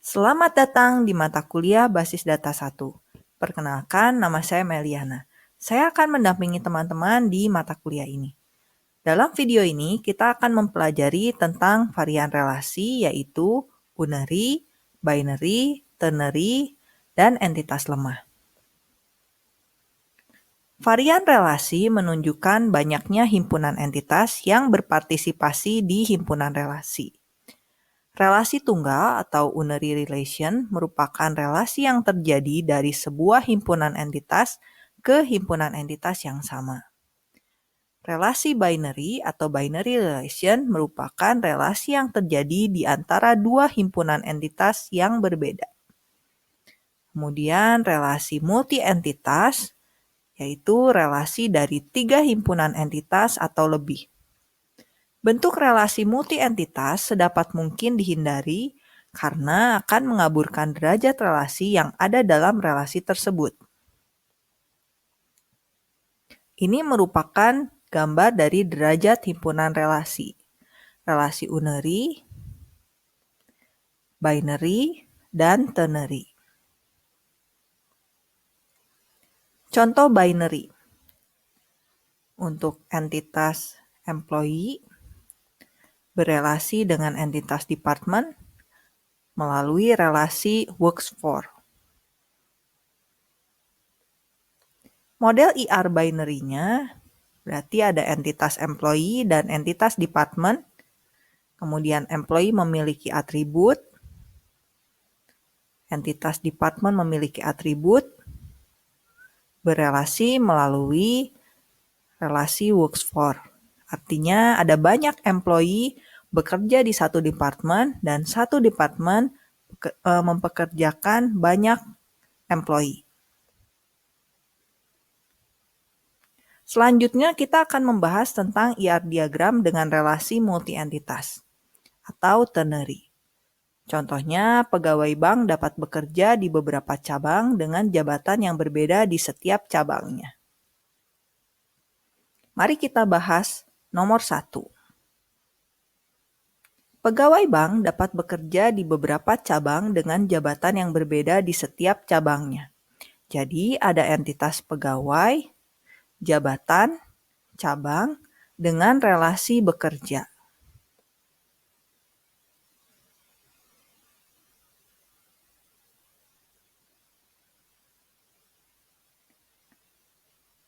Selamat datang di mata kuliah Basis Data 1. Perkenalkan, nama saya Meliana. Saya akan mendampingi teman-teman di mata kuliah ini. Dalam video ini, kita akan mempelajari tentang varian relasi, yaitu unary, binary, ternary, dan entitas lemah. Varian relasi menunjukkan banyaknya himpunan entitas yang berpartisipasi di himpunan relasi. Relasi tunggal atau unary relation merupakan relasi yang terjadi dari sebuah himpunan entitas ke himpunan entitas yang sama. Relasi binary atau binary relation merupakan relasi yang terjadi di antara dua himpunan entitas yang berbeda. Kemudian relasi multi-entitas, yaitu relasi dari 3 himpunan entitas atau lebih. Bentuk relasi multi-entitas sedapat mungkin dihindari karena akan mengaburkan derajat relasi yang ada dalam relasi tersebut. Ini merupakan gambar dari derajat himpunan relasi. Relasi unary, binary, dan ternary. Contoh binary. Untuk entitas employee berelasi dengan entitas department melalui relasi works for. Model IR binary-nya berarti ada entitas employee dan entitas department. Kemudian employee memiliki atribut, entitas department memiliki atribut, berelasi melalui relasi works for. Artinya ada banyak employee bekerja di satu departemen dan satu departemen mempekerjakan banyak employee. Selanjutnya kita akan membahas tentang IR diagram dengan relasi multi-entitas atau ternary. Contohnya, pegawai bank dapat bekerja di beberapa cabang dengan jabatan yang berbeda di setiap cabangnya. Mari kita bahas nomor 1. Pegawai bank dapat bekerja di beberapa cabang dengan jabatan yang berbeda di setiap cabangnya. Jadi ada entitas pegawai, jabatan, cabang, dengan relasi bekerja.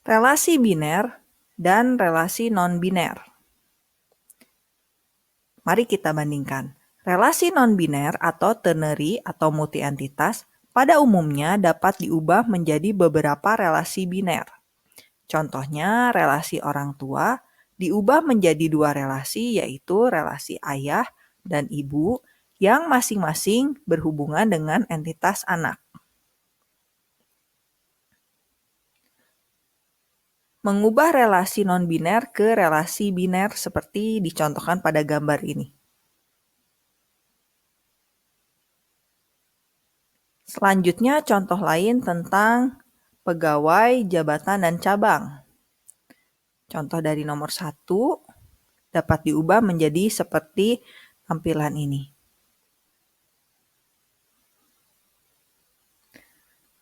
Relasi biner dan relasi non-biner. Mari kita bandingkan. Relasi non-biner atau ternary atau multi-entitas pada umumnya dapat diubah menjadi beberapa relasi biner. Contohnya, relasi orang tua diubah menjadi dua relasi, yaitu relasi ayah dan ibu yang masing-masing berhubungan dengan entitas anak. Mengubah relasi non-biner ke relasi biner seperti dicontohkan pada gambar ini. Selanjutnya contoh lain tentang pegawai, jabatan, dan cabang. Contoh dari nomor 1 dapat diubah menjadi seperti tampilan ini.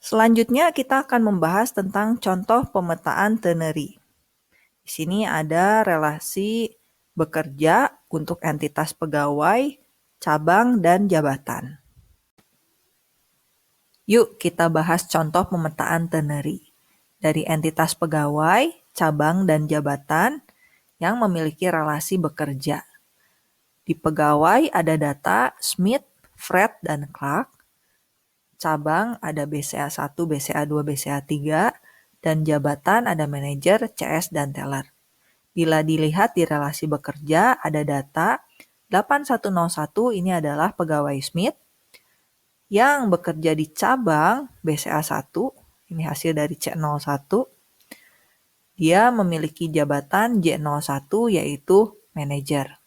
Selanjutnya kita akan membahas tentang contoh pemetaan ternary. Di sini ada relasi bekerja untuk entitas pegawai, cabang, dan jabatan. Yuk kita bahas contoh pemetaan ternary. Dari entitas pegawai, cabang, dan jabatan yang memiliki relasi bekerja. Di pegawai ada data Smith, Fred, dan Clark. Cabang ada BCA1, BCA2, BCA3, dan jabatan ada manajer, CS, dan teller. Bila dilihat di relasi bekerja ada data 8101 ini adalah pegawai Smith yang bekerja di cabang BCA1, ini hasil dari C01. Dia memiliki jabatan J01 yaitu manajer.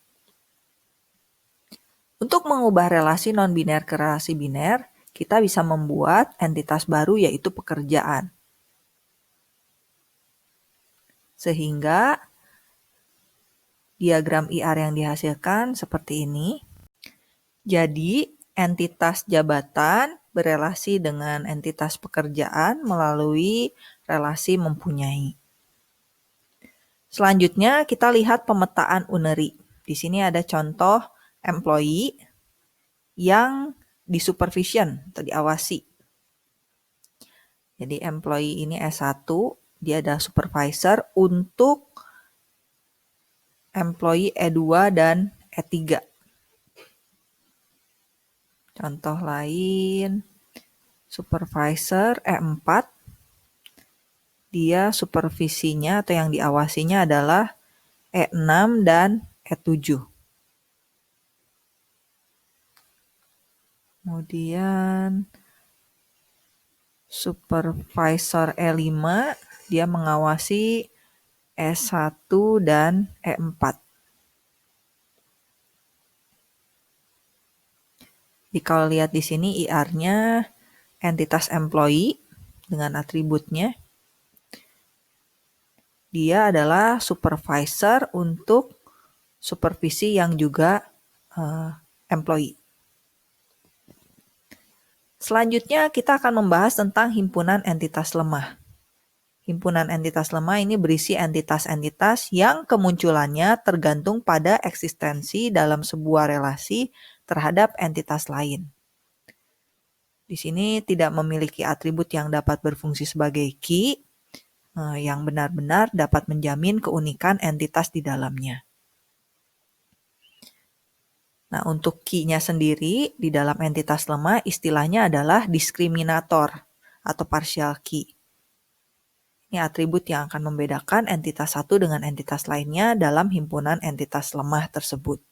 Untuk mengubah relasi non-biner ke relasi biner, kita bisa membuat entitas baru yaitu pekerjaan. Sehingga diagram IR yang dihasilkan seperti ini. Jadi, entitas jabatan berelasi dengan entitas pekerjaan melalui relasi mempunyai. Selanjutnya kita lihat pemetaan uneri. Di sini ada contoh employee yang disupervision atau diawasi. Jadi employee ini S1, dia adalah supervisor untuk employee E2 dan E3. Contoh lain, supervisor E4, dia supervisinya atau yang diawasinya adalah E6 dan E7. Kemudian supervisor E5, dia mengawasi S1 dan E4. Jadi kalau lihat di sini IR-nya entitas employee dengan atributnya. Dia adalah supervisor untuk supervisi yang juga employee. Selanjutnya kita akan membahas tentang himpunan entitas lemah. Himpunan entitas lemah ini berisi entitas-entitas yang kemunculannya tergantung pada eksistensi dalam sebuah relasi terhadap entitas lain. Di sini tidak memiliki atribut yang dapat berfungsi sebagai key, yang benar-benar dapat menjamin keunikan entitas di dalamnya. Nah, untuk key-nya sendiri di dalam entitas lemah istilahnya adalah diskriminator atau partial key. Ini atribut yang akan membedakan entitas satu dengan entitas lainnya dalam himpunan entitas lemah tersebut.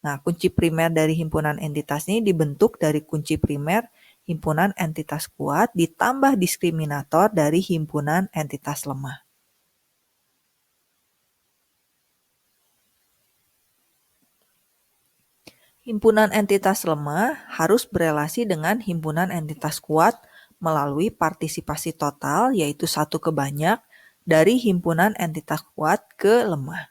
Nah, kunci primer dari himpunan entitas ini dibentuk dari kunci primer himpunan entitas kuat ditambah diskriminator dari himpunan entitas lemah. Himpunan entitas lemah harus berelasi dengan himpunan entitas kuat melalui partisipasi total, yaitu satu ke banyak, dari himpunan entitas kuat ke lemah.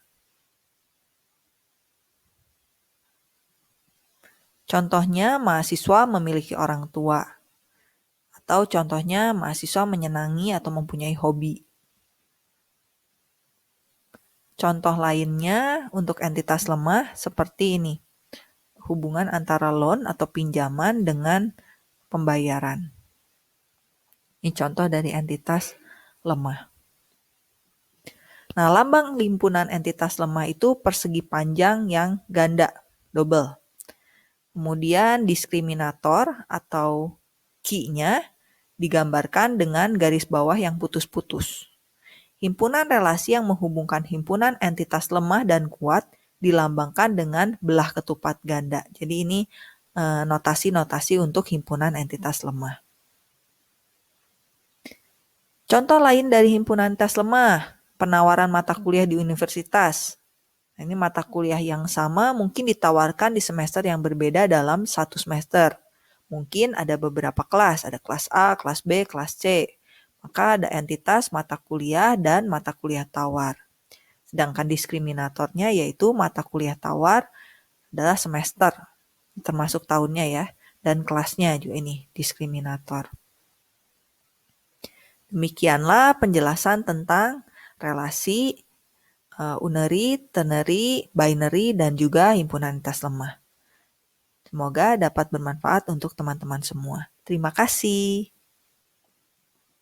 Contohnya, mahasiswa memiliki orang tua. Atau contohnya, mahasiswa menyenangi atau mempunyai hobi. Contoh lainnya untuk entitas lemah seperti ini. Hubungan antara loan atau pinjaman dengan pembayaran. Ini contoh dari entitas lemah. Nah, lambang himpunan entitas lemah itu persegi panjang yang ganda, double. Kemudian diskriminator atau key-nya digambarkan dengan garis bawah yang putus-putus. Himpunan relasi yang menghubungkan himpunan entitas lemah dan kuat dilambangkan dengan belah ketupat ganda. Jadi ini notasi-notasi untuk himpunan entitas lemah. Contoh lain dari himpunan entitas lemah, penawaran mata kuliah di universitas. Nah, ini mata kuliah yang sama mungkin ditawarkan di semester yang berbeda dalam satu semester. Mungkin ada beberapa kelas, ada kelas A, kelas B, kelas C. Maka ada entitas mata kuliah dan mata kuliah tawar. Sedangkan diskriminatornya yaitu mata kuliah tawar adalah semester, termasuk tahunnya ya, dan kelasnya juga ini diskriminator. Demikianlah penjelasan tentang relasi unary, ternary, binary, dan juga himpunan entitas lemah. Semoga dapat bermanfaat untuk teman-teman semua. Terima kasih.